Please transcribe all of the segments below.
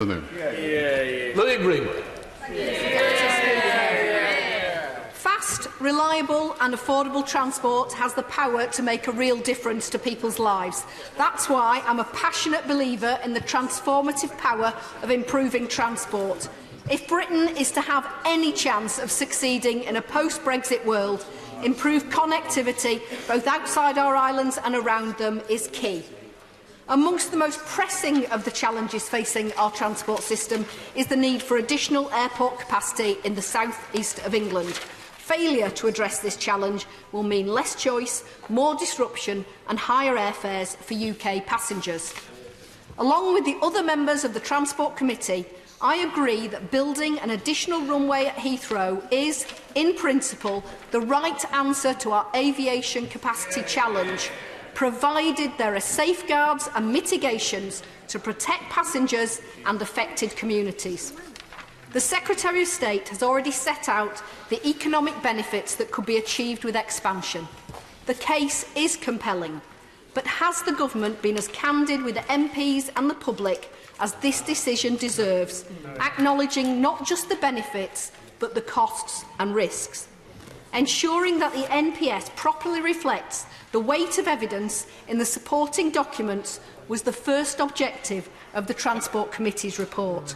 Lilian Greenwood. Fast, reliable and affordable transport has the power to make a real difference to people's lives. That's why I'm a passionate believer in the transformative power of improving transport. If Britain is to have any chance of succeeding in a post-Brexit world, improved connectivity, both outside our islands and around them, is key. Amongst the most pressing of the challenges facing our transport system is the need for additional airport capacity in the south east of England. Failure to address this challenge will mean less choice, more disruption and higher airfares for UK passengers. Along with the other members of the Transport Committee, I agree that building an additional runway at Heathrow is, in principle, the right answer to our aviation capacity challenge, provided there are safeguards and mitigations to protect passengers and affected communities. The Secretary of State has already set out the economic benefits that could be achieved with expansion. The case is compelling, but has the Government been as candid with the MPs and the public as this decision deserves, acknowledging not just the benefits but the costs and risks? Ensuring that the NPS properly reflects the weight of evidence in the supporting documents was the first objective of the Transport Committee's report.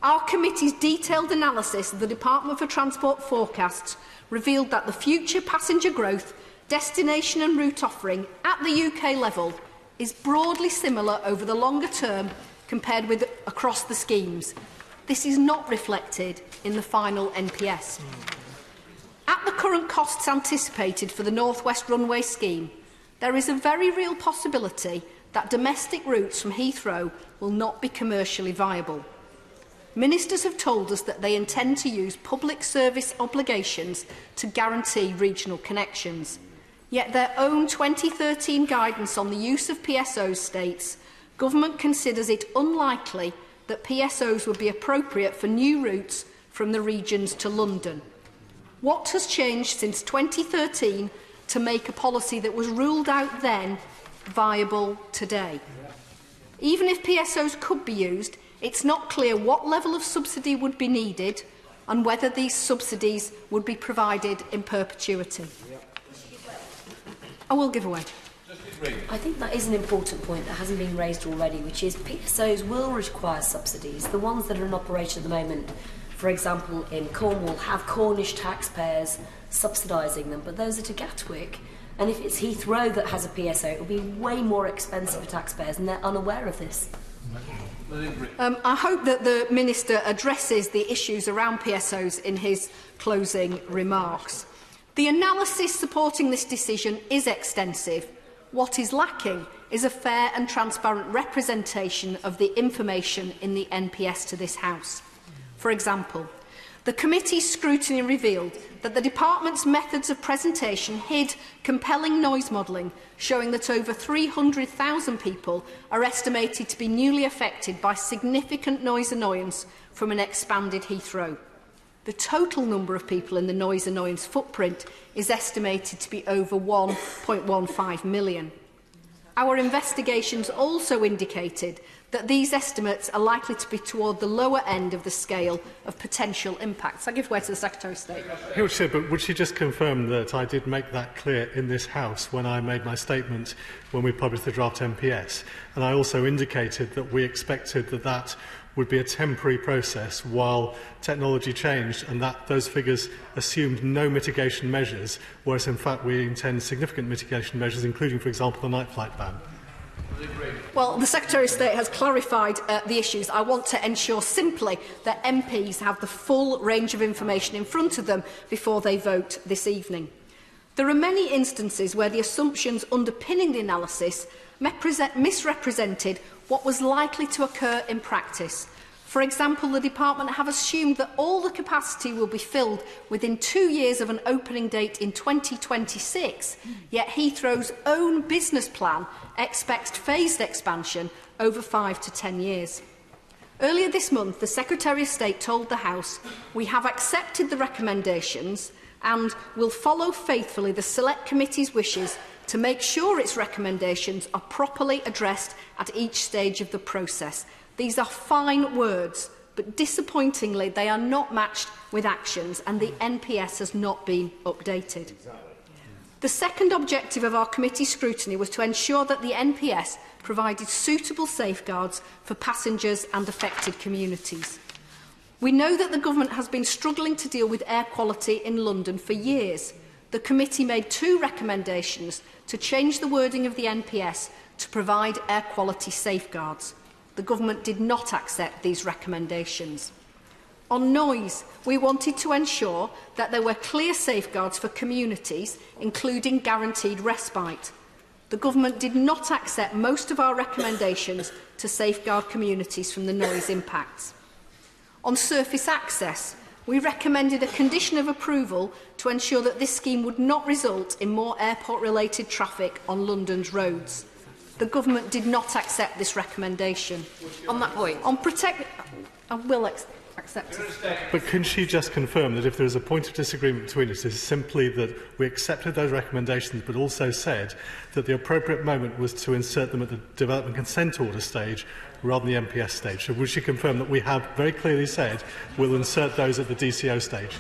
Our committee's detailed analysis of the Department for Transport forecasts revealed that the future passenger growth, destination and route offering at the UK level is broadly similar over the longer term compared with across the schemes. This is not reflected in the final NPS. At the current costs anticipated for the North West Runway scheme, there is a very real possibility that domestic routes from Heathrow will not be commercially viable. Ministers have told us that they intend to use public service obligations to guarantee regional connections. Yet their own 2013 guidance on the use of PSOs states Government considers it unlikely that PSOs would be appropriate for new routes from the regions to London. What has changed since 2013 to make a policy that was ruled out then viable today? Even if PSOs could be used, it's not clear what level of subsidy would be needed and whether these subsidies would be provided in perpetuity. I will give away. I think that is an important point that hasn't been raised already, which is PSOs will require subsidies. The ones that are in operation at the moment, for example, in Cornwall, have Cornish taxpayers subsidising them, but those are to Gatwick. And if it's Heathrow that has a PSO, it will be way more expensive for taxpayers, and they're unaware of this. I hope that the Minister addresses the issues around PSOs in his closing remarks. The analysis supporting this decision is extensive. What is lacking is a fair and transparent representation of the information in the NPS to this House. For example, the committee's scrutiny revealed that the Department's methods of presentation hid compelling noise modelling, showing that over 300,000 people are estimated to be newly affected by significant noise annoyance from an expanded Heathrow. The total number of people in the noise annoyance footprint is estimated to be over 1.15 million. Our investigations also indicated that these estimates are likely to be toward the lower end of the scale of potential impacts. I give way to the Secretary of State. But would she just confirm that I did make that clear in this House when I made my statement when we published the draft MPS? And I also indicated that we expected that that would be a temporary process while technology changed, and that those figures assumed no mitigation measures, whereas in fact we intend significant mitigation measures, including, for example, the night flight ban. Well, the Secretary of State has clarified the issues. I want to ensure simply that MPs have the full range of information in front of them before they vote this evening. There are many instances where the assumptions underpinning the analysis misrepresented what was likely to occur in practice. For example, the Department have assumed that all the capacity will be filled within 2 years of an opening date in 2026, yet Heathrow's own business plan expects phased expansion over 5 to 10 years. Earlier this month, the Secretary of State told the House, "We have accepted the recommendations and will follow faithfully the Select Committee's wishes to make sure its recommendations are properly addressed at each stage of the process. These are fine words, but disappointingly they are not matched with actions, and the NPS has not been updated. The second objective of our committee scrutiny was to ensure that the NPS provided suitable safeguards for passengers and affected communities. We know that the government has been struggling to deal with air quality in London for years. The committee made 2 recommendations to change the wording of the NPS to provide air quality safeguards. The government did not accept these recommendations. On noise, we wanted to ensure that there were clear safeguards for communities, including guaranteed respite. The government did not accept most of our recommendations to safeguard communities from the noise impacts. On surface access, we recommended a condition of approval to ensure that this scheme would not result in more airport-related traffic on London's roads. The government did not accept this recommendation. On that point, I will accept it. But can she just confirm that if there is a point of disagreement between us, it is simply that we accepted those recommendations but also said that the appropriate moment was to insert them at the development consent order stage rather than the MPS stage? So would she confirm that we have very clearly said we'll insert those at the DCO stage?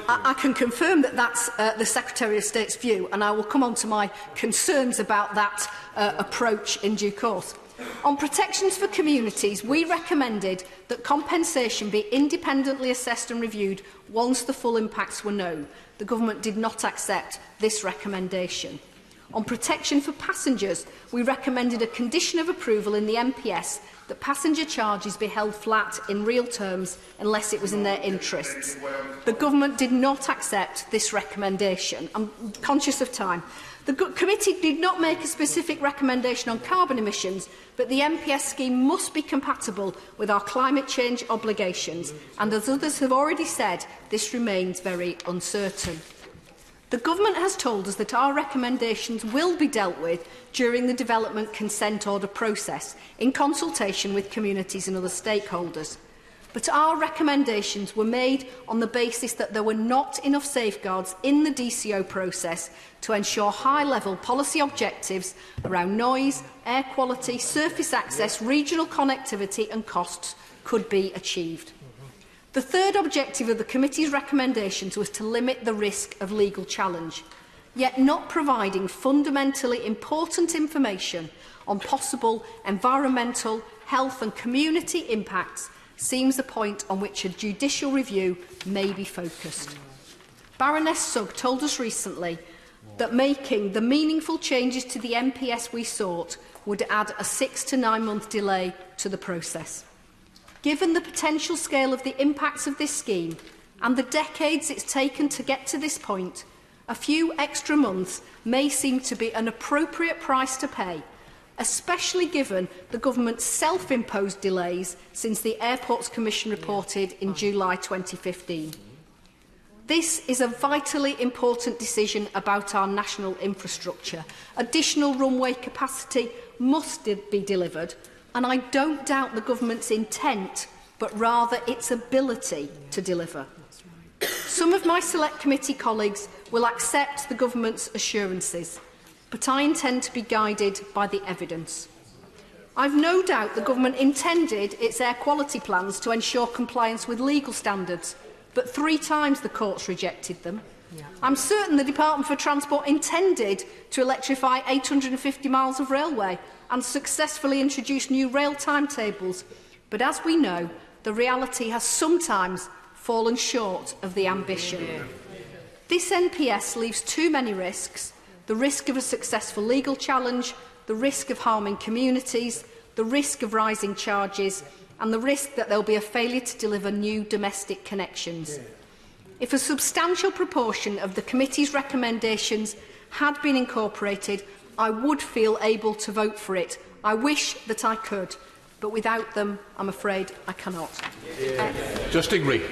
I can confirm that that's the Secretary of State's view, and I will come on to my concerns about that approach in due course. On protections for communities, we recommended that compensation be independently assessed and reviewed once the full impacts were known. The government did not accept this recommendation. On protection for passengers, we recommended a condition of approval in the MPS that passenger charges be held flat in real terms unless it was in their interests. The government did not accept this recommendation. I'm conscious of time. The committee did not make a specific recommendation on carbon emissions, but the MPS scheme must be compatible with our climate change obligations, and as others have already said, this remains very uncertain. The government has told us that our recommendations will be dealt with during the development consent order process, in consultation with communities and other stakeholders. But our recommendations were made on the basis that there were not enough safeguards in the DCO process to ensure high-level policy objectives around noise, air quality, surface access, regional connectivity and costs could be achieved. The third objective of the committee's recommendations was to limit the risk of legal challenge, yet not providing fundamentally important information on possible environmental, health and community impacts seems a point on which a judicial review may be focused. Baroness Sugg told us recently that making the meaningful changes to the MPS we sought would add a 6 to 9 month delay to the process. Given the potential scale of the impacts of this scheme and the decades it's taken to get to this point, a few extra months may seem to be an appropriate price to pay, especially given the government's self-imposed delays since the Airports Commission reported in July 2015. This is a vitally important decision about our national infrastructure. Additional runway capacity must be delivered, and I don't doubt the government's intent, but rather its ability to deliver. Some of my Select Committee colleagues will accept the government's assurances, but I intend to be guided by the evidence. I've no doubt the government intended its air quality plans to ensure compliance with legal standards, but 3 times the courts rejected them. I'm certain the Department for Transport intended to electrify 850 miles of railway and successfully introduce new rail timetables, but as we know, the reality has sometimes fallen short of the ambition. This NPS leaves too many risks: the risk of a successful legal challenge, the risk of harming communities, the risk of rising charges, and the risk that there will be a failure to deliver new domestic connections. If a substantial proportion of the committee's recommendations had been incorporated, I would feel able to vote for it. I wish that I could, but without them, I'm afraid I cannot. Justin Green.